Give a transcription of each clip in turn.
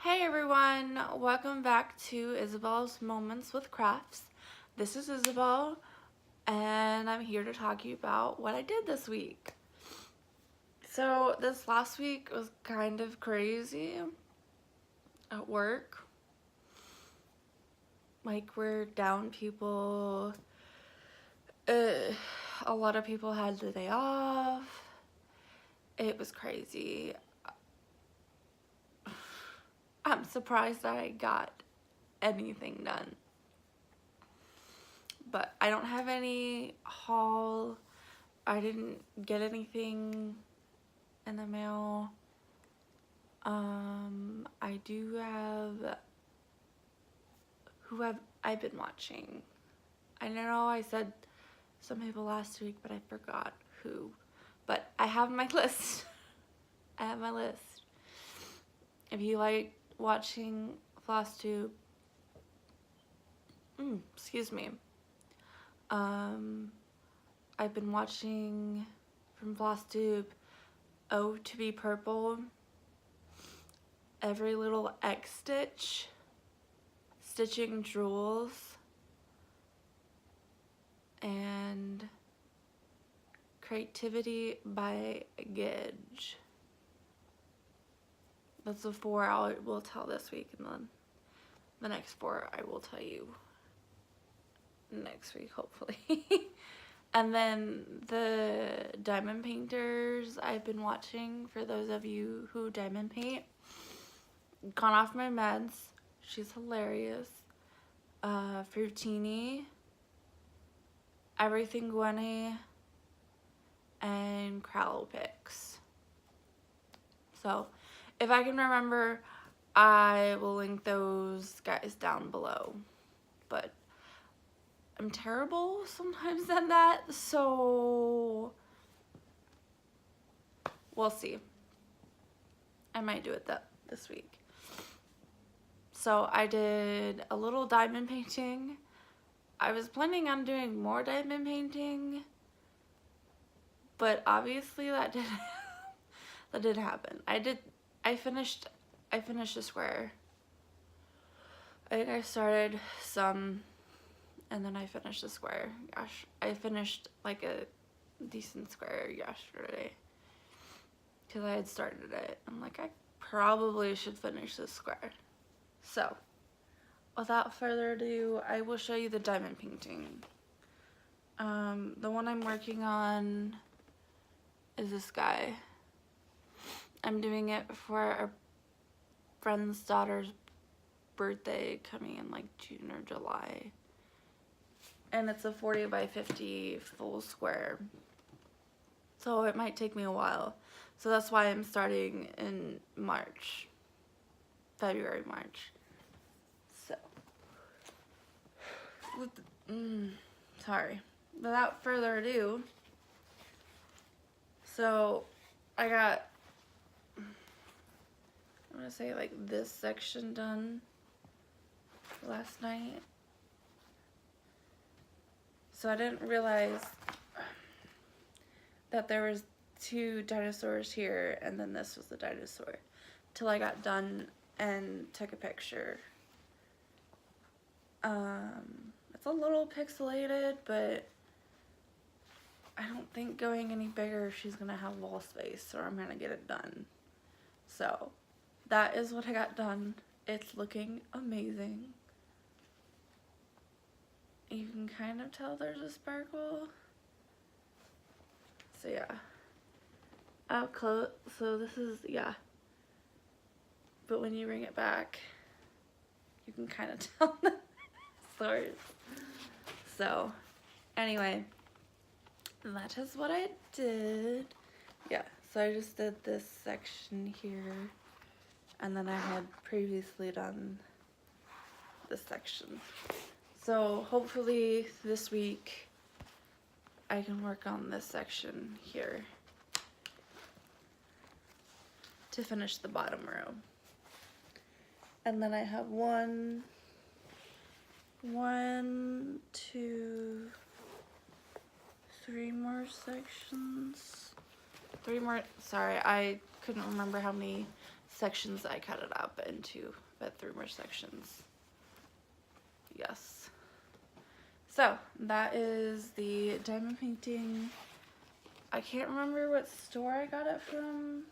Hey everyone, welcome back to Isabel's Moments with Crafts. This is Isabel, and I'm here to talk to you about what I did this week. So this last week was kind of crazy at work. Like, we're down people. A lot of people had the day off. It was crazy. I'm surprised I got anything done. But I don't have any haul. I didn't get anything in the mail. I do have who have I been watching. I know I said some people last week, but I forgot who. But I have my list. I have my list. If you like watching Flosstube, excuse me. I've been watching from Flosstube Oh to Be Purple, Every Little X Stitch, Stitching Jewels, and Creativity by Gidge. That's the 4 I will tell this week, and then the next 4 I will tell you next week, hopefully. And then the diamond painters I've been watching, for those of you who diamond paint. Gone Off My Meds, she's hilarious. Fruitini, Everything Gwenny, and Crowlpix. So if I can remember, I will link those guys down below. But I'm terrible sometimes at that, so we'll see. I might do it this week. So I did a little diamond painting. I was planning on doing more diamond painting, but obviously that didn't happen. I finished a square. I think I started some, and then I finished the square. Gosh, I finished like a decent square yesterday because I had started it. I'm like, I probably should finish this square. So without further ado, I will show you the diamond painting. The one I'm working on is this guy. I'm doing it for a friend's daughter's birthday coming in like June or July. And it's a 40 by 50 full square. So it might take me a while. So that's why I'm starting in March. February, March. So. Sorry. Without further ado. So I got, I'm gonna say like this section done last night. So I didn't realize that there was 2 dinosaurs here, and then this was the dinosaur, till I got done and took a picture. It's a little pixelated, but I don't think going any bigger she's gonna have wall space, or I'm gonna get it done. So that is what I got done. It's looking amazing. You can kind of tell there's a sparkle. So yeah. Up close, so this is, yeah. But when you bring it back, you can kind of tell the source. So anyway, that is what I did. Yeah, so I just did this section here, and then I had previously done this section. So hopefully this week I can work on this section here to finish the bottom row. And then I have 1, 2, 3 more sections. 3 more, sorry, I couldn't remember how many sections I cut it up into, but 3 more sections. Yes. So that is the diamond painting. I can't remember what store I got it from.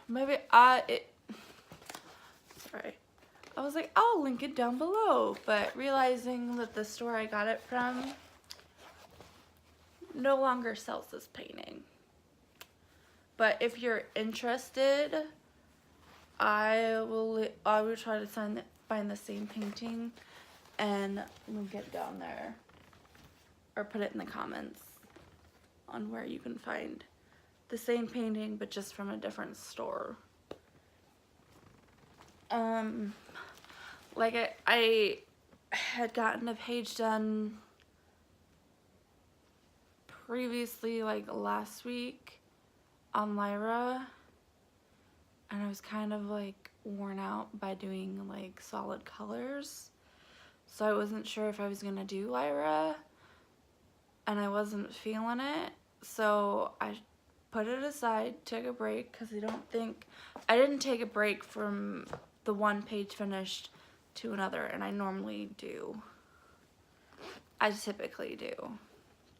Maybe sorry. I was like, I'll link it down below, but realizing that the store I got it from no longer sells this painting. But if you're interested, I will try to find the same painting and link it down there, or put it in the comments on where you can find the same painting but just from a different store. Like I had gotten a page done previously, like last week, on Lyra, and I was kind of like worn out by doing like solid colors, so I wasn't sure if I was gonna do Lyra, and I wasn't feeling it, so I put it aside, took a break, because I didn't take a break from the one page finished to another, and I normally do. I typically do,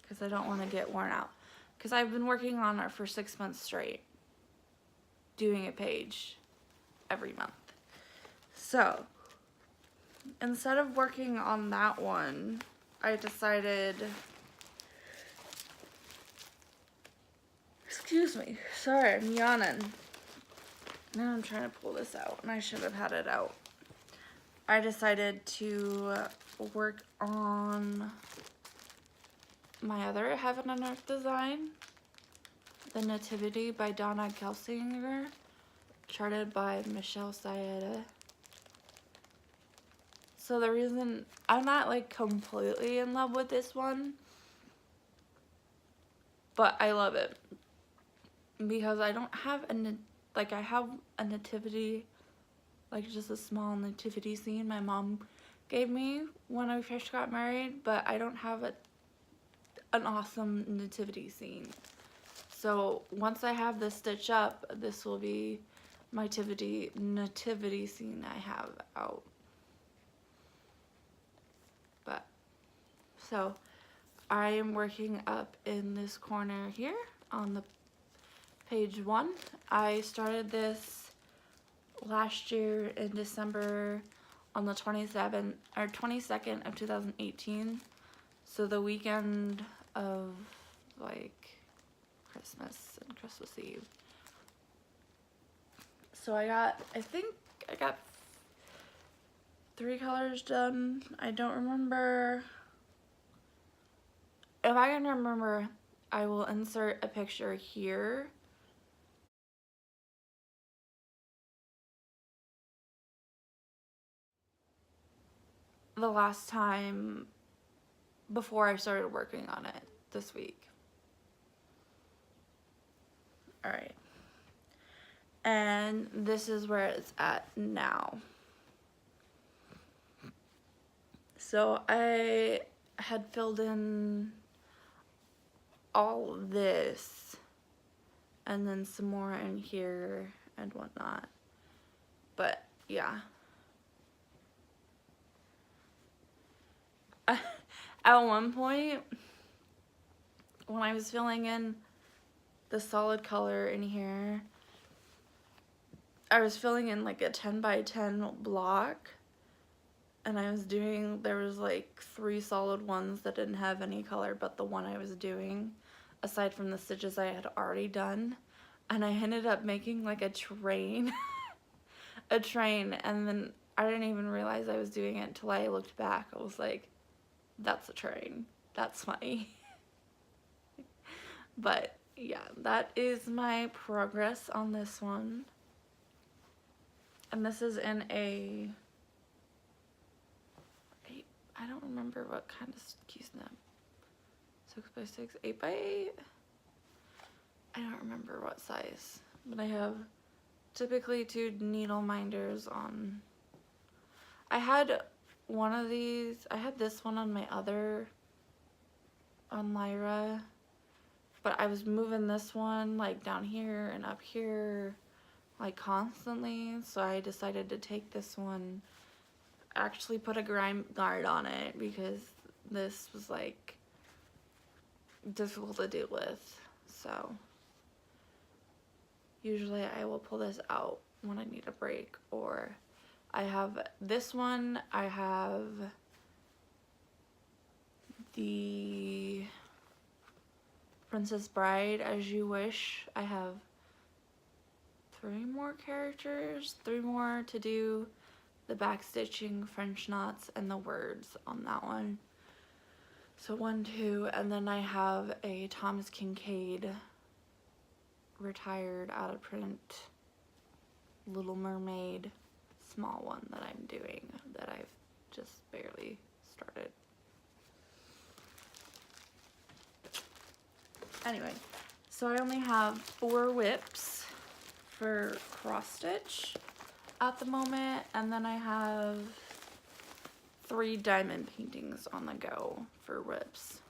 because I don't want to get worn out, because I've been working on it for 6 months straight, doing a page every month. So instead of working on that one, I decided, excuse me, sorry, I'm yawning. Now I'm trying to pull this out, and I should have had it out. I decided to work on my other Heaven and Earth design, the Nativity by Donna Kelsinger, charted by Michelle Sayeda. So the reason I'm not like completely in love with this one, but I love it because I don't have I have a nativity, like just a small nativity scene my mom gave me when I first got married, but I don't have an awesome nativity scene. So once I have this stitch up, this will be my nativity scene I have out. But so I am working up in this corner here on the page 1. I started this last year in December on the 22nd of 2018. So the weekend of like Christmas and Christmas Eve. So I think I got 3 colors done. I don't remember. If I can remember, I will insert a picture here. The last time before I started working on it this week. Alright. And this is where it's at now. So I had filled in all of this and then some more in here and whatnot. But yeah. At one point, when I was filling in the solid color in here, I was filling in like a 10 by 10 block, and there was like 3 solid ones that didn't have any color but the one I was doing, aside from the stitches I had already done, and I ended up making like a train, and then I didn't even realize I was doing it until I looked back. I was like, that's a train. That's funny. But yeah, that is my progress on this one. And this is in I don't remember what kind of key snap. 6 by 6, 8 by 8. I don't remember what size, but I have typically 2 needle minders on. I had one of these. I had this one on my other, on Lyra, but I was moving this one like down here and up here like constantly, so I decided to take this one, actually put a grime guard on it because this was like difficult to deal with. So usually I will pull this out when I need a break, or I have this one, I have the Princess Bride As You Wish. I have 3 more characters, 3 more to do the back stitching, French knots, and the words on that one. So 1, 2, and then I have a Thomas Kincaid retired out of print Little Mermaid small one that I'm doing, that I've just barely started. Anyway, so I only have 4 whips for cross stitch at the moment, and then I have 3 diamond paintings on the go for whips.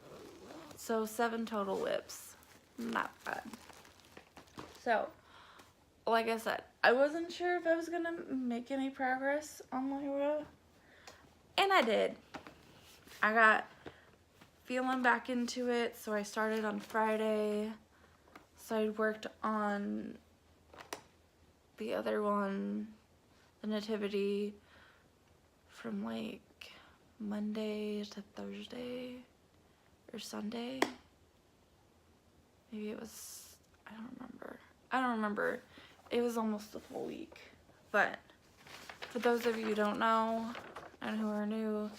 So 7 total whips. Not bad. So, like I said, I wasn't sure if I was gonna make any progress on Lyra, and I did. I got feeling back into it, so I started on Friday. So I worked on the other one, the Nativity, from like Monday to Thursday or Sunday. Maybe it was, I don't remember. It was almost a full week. But for those of you who don't know and who are new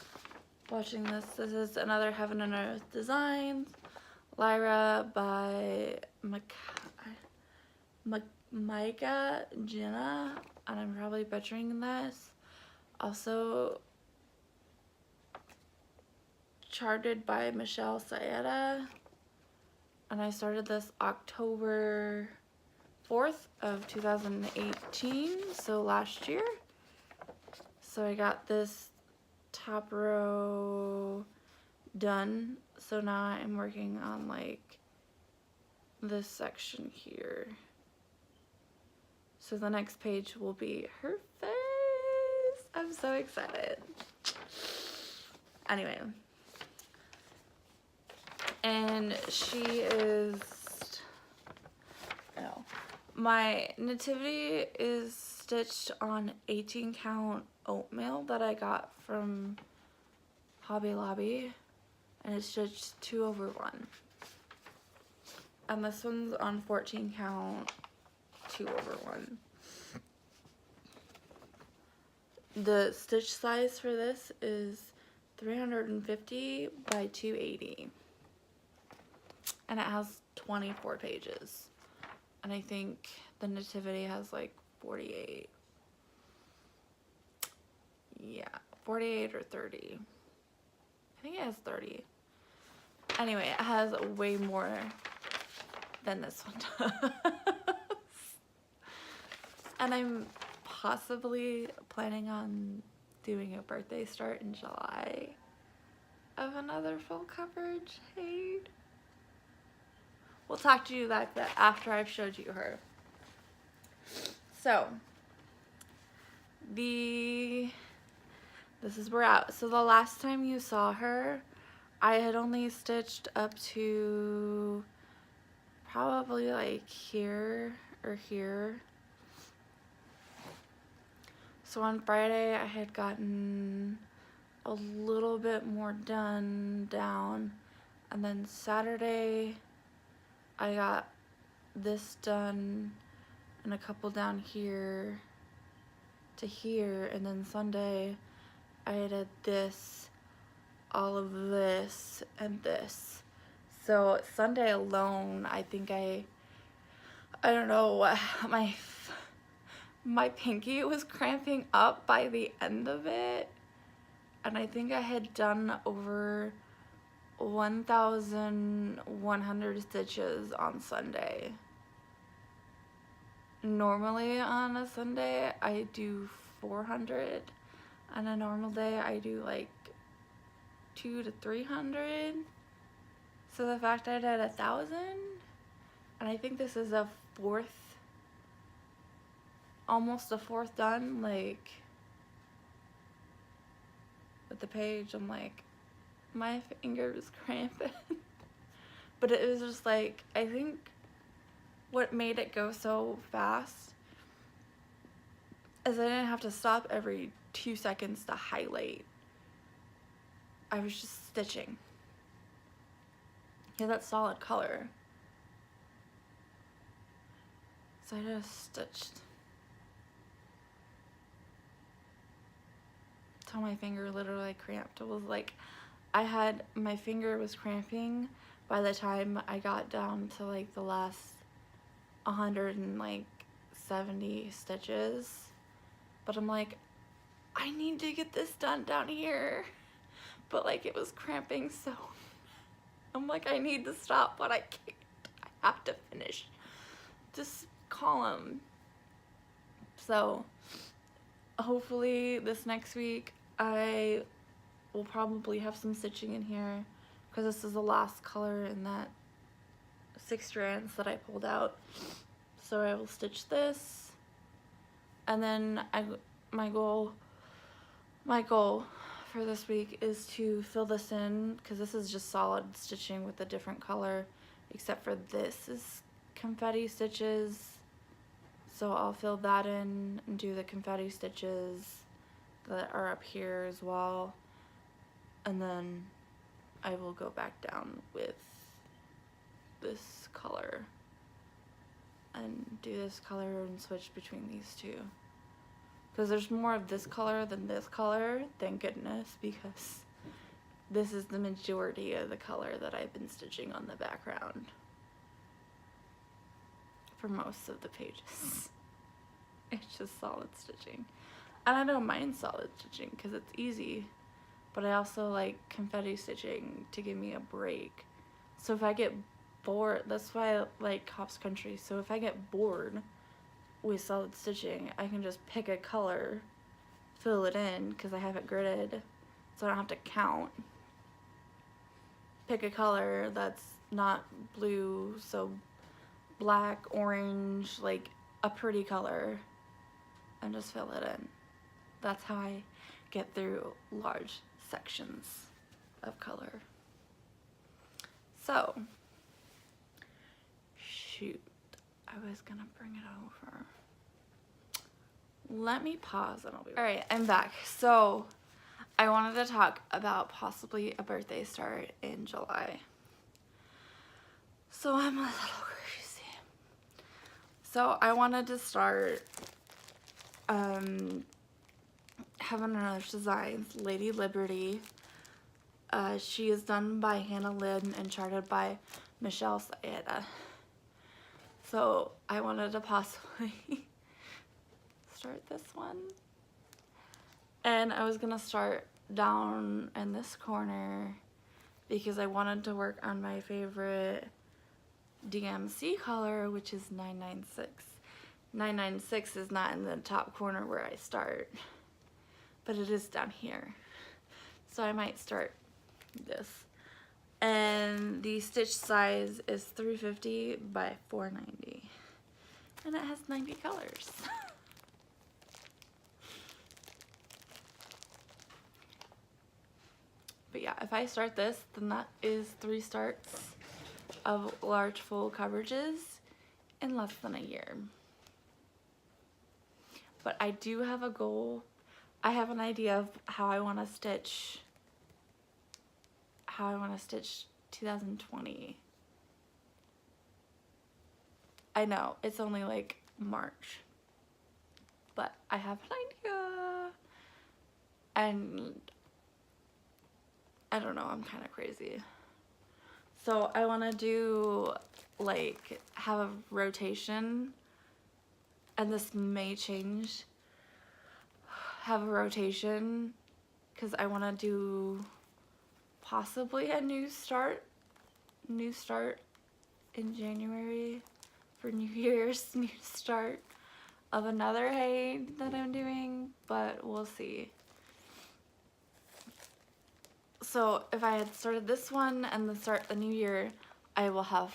watching this, this is another Heaven and Earth Designs, Lyra by Micah Jenna, and I'm probably butchering this. Also charted by Michelle Saeta, and I started this October 4th of 2018, so last year. So I got this top row done, so now I'm working on like this section here. So the next page will be her face. I'm so excited. Anyway, and she is, oh, my nativity is stitched on 18 count oatmeal that I got from Hobby Lobby, and it's stitched 2/1. And this one's on 14 count 2/1. The stitch size for this is 350 by 280, and it has 24 pages, and I think the nativity has like 48. Yeah, 48 or 30. I think it has 30. Anyway, it has way more than this one does. And I'm possibly planning on doing a birthday start in July of another full coverage. Hey, we'll talk to you like that after I've showed you her. So this is where we're at. So the last time you saw her, I had only stitched up to probably like here or here. So on Friday I had gotten a little bit more done down, and then Saturday I got this done and a couple down here to here, and then Sunday I did this, all of this, and this. So Sunday alone, I think I don't know, my pinky was cramping up by the end of it, and I think I had done over 1,100 stitches on Sunday. Normally on a Sunday I do 400, on a normal day I do like 200 to 300. So the fact I did 1,000 And I think this is a fourth, almost a fourth done, like, with the page. I'm like, my finger is cramping. But it was just like, I think what made it go so fast is I didn't have to stop every 2 seconds to highlight. I was just stitching. Yeah, that's solid color. So I just stitched till my finger literally cramped. It was like my finger was cramping by the time I got down to like the last 170 stitches. But I'm like, I need to get this done down here. But like it was cramping, so I'm like, I need to stop, but I can't. I have to finish this column. So hopefully this next week I will probably have some stitching in here, because this is the last color in that 6 strands that I pulled out. So I will stitch this, and then my goal for this week is to fill this in, because this is just solid stitching with a different color, except for this is confetti stitches. So I'll fill that in and do the confetti stitches that are up here as well, and then I will go back down with this color and do this color and switch between these two, because there's more of this color than this color, thank goodness, because this is the majority of the color that I've been stitching on the background for most of the pages. It's just solid stitching, and I don't mind solid stitching because it's easy, but I also like confetti stitching to give me a break. So if I get bored, that's why I like Hops Country, so if I get bored with solid stitching, I can just pick a color, fill it in because I have it gridded, so I don't have to count. Pick a color that's not blue, so black, orange, like a pretty color, and just fill it in. That's how I get through large sections of color. So, shoot, I was gonna bring it over. Let me pause and I'll be right. Alright, I'm back. So, I wanted to talk about possibly a birthday start in July. So, I'm a little crazy. So, I wanted to start having another designs, Lady Liberty. She is done by Hannah Lynn and charted by Michelle Saeta. So I wanted to possibly start this one. And I was gonna start down in this corner because I wanted to work on my favorite DMC color, which is 996. 996 is not in the top corner where I start, but it is down here. So I might start this. And the stitch size is 350 by 490. And it has 90 colors. But yeah, if I start this, then that is 3 starts of large full coverages in less than a year. But I do have a goal. I have an idea of how I want to stitch 2020. I know, it's only like March, but I have an idea, and I don't know, I'm kind of crazy. So I want to do, like, have a rotation, and this may change, have a rotation, because I want to do possibly a new start in January for New Year's, new start of another hay that I'm doing, but we'll see. So if I had started this one and then start the new year, I will have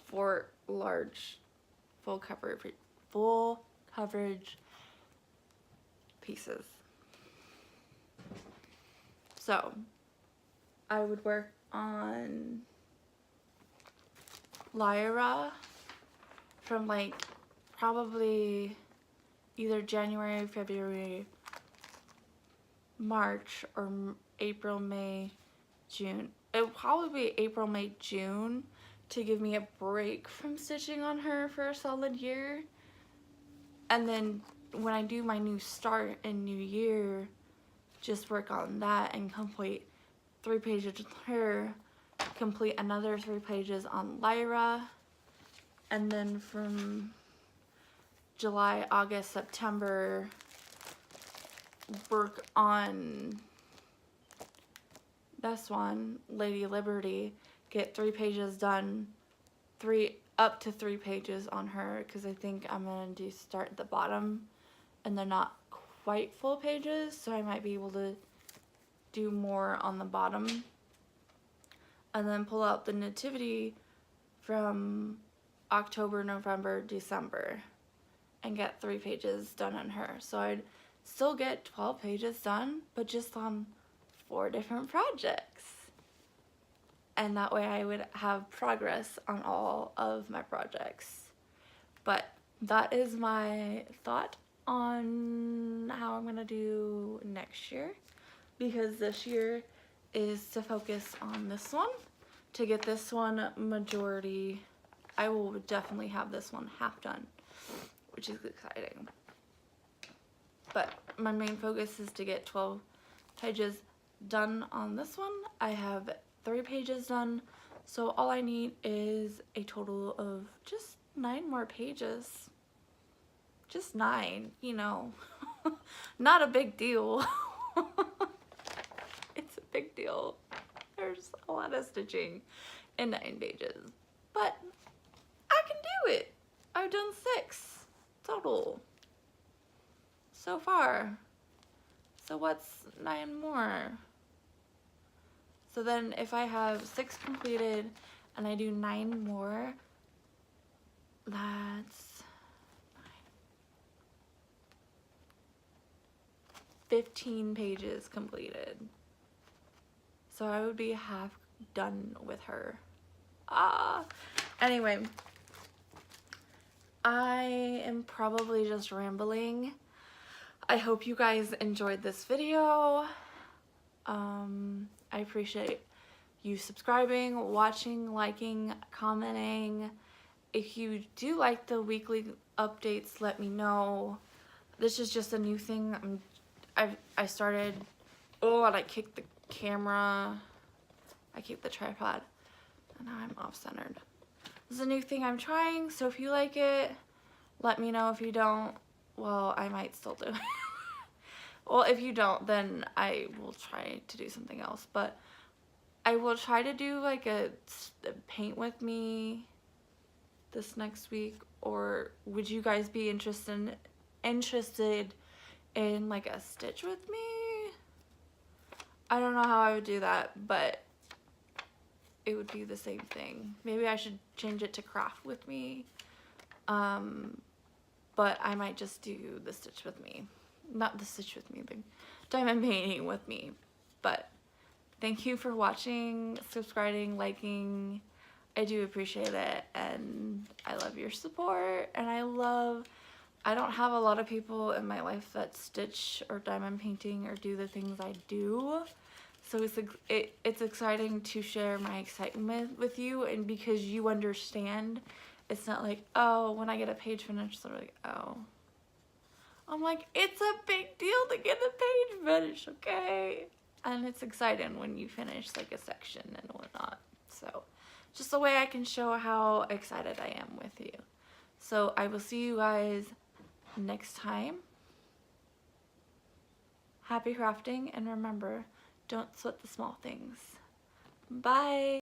4 large full coverage pieces. So I would work on Lyra from like probably either January, February, March, or April, May, June. It would probably be April, May, June to give me a break from stitching on her for a solid year. And then when I do my new start and new year, just work on that and complete 3 pages with her, complete another 3 pages on Lyra, and then from July, August, September, work on this one, Lady Liberty, get 3 pages done, up to 3 pages on her, because I think I'm gonna start at the bottom and they're not quite full pages, so I might be able to do more on the bottom. And then pull out the nativity from October, November, December and get 3 pages done on her. So I'd still get 12 pages done, but just on 4 different projects. And that way I would have progress on all of my projects. But that is my thought on how I'm gonna do next year, because this year is to focus on this one, to get this one majority. I will definitely have this one half done, which is exciting. But my main focus is to get 12 pages done on this one. I have 3 pages done, so all I need is a total of just 9 more pages. Just 9, you know. Not a big deal. It's a big deal. There's a lot of stitching in 9 pages, but I can do it. I've done 6 total so far. So what's 9 more? So then if I have 6 completed and I do 9 more, that's 15 pages completed. So I would be half done with her. Anyway, I am probably just rambling. I hope you guys enjoyed this video. I appreciate you subscribing, watching, liking, commenting. If you do like the weekly updates, let me know. This is just a new thing. I started, and I kicked the camera. I kicked the tripod, and now I'm off-centered. This is a new thing I'm trying, so if you like it, let me know. If you don't, well, I might still do it. Well, if you don't, then I will try to do something else, but I will try to do like a paint with me this next week. Or would you guys be interested in like a stitch with me? I don't know how I would do that, but it would be the same thing. Maybe I should change it to craft with me, but I might just do the stitch with me. Not the stitch with me, the diamond painting with me. But thank you for watching, subscribing, liking. I do appreciate it, and I love your support. And I don't have a lot of people in my life that stitch or diamond painting or do the things I do, so it's exciting to share my excitement with you, and because you understand. It's not like, oh, when I get a page finished, they're like, oh. I'm like, it's a big deal to get a page finished, okay? And it's exciting when you finish like a section and whatnot. So just a way I can show how excited I am with you. So I will see you guys next time. Happy crafting, and remember, don't sweat the small things. Bye.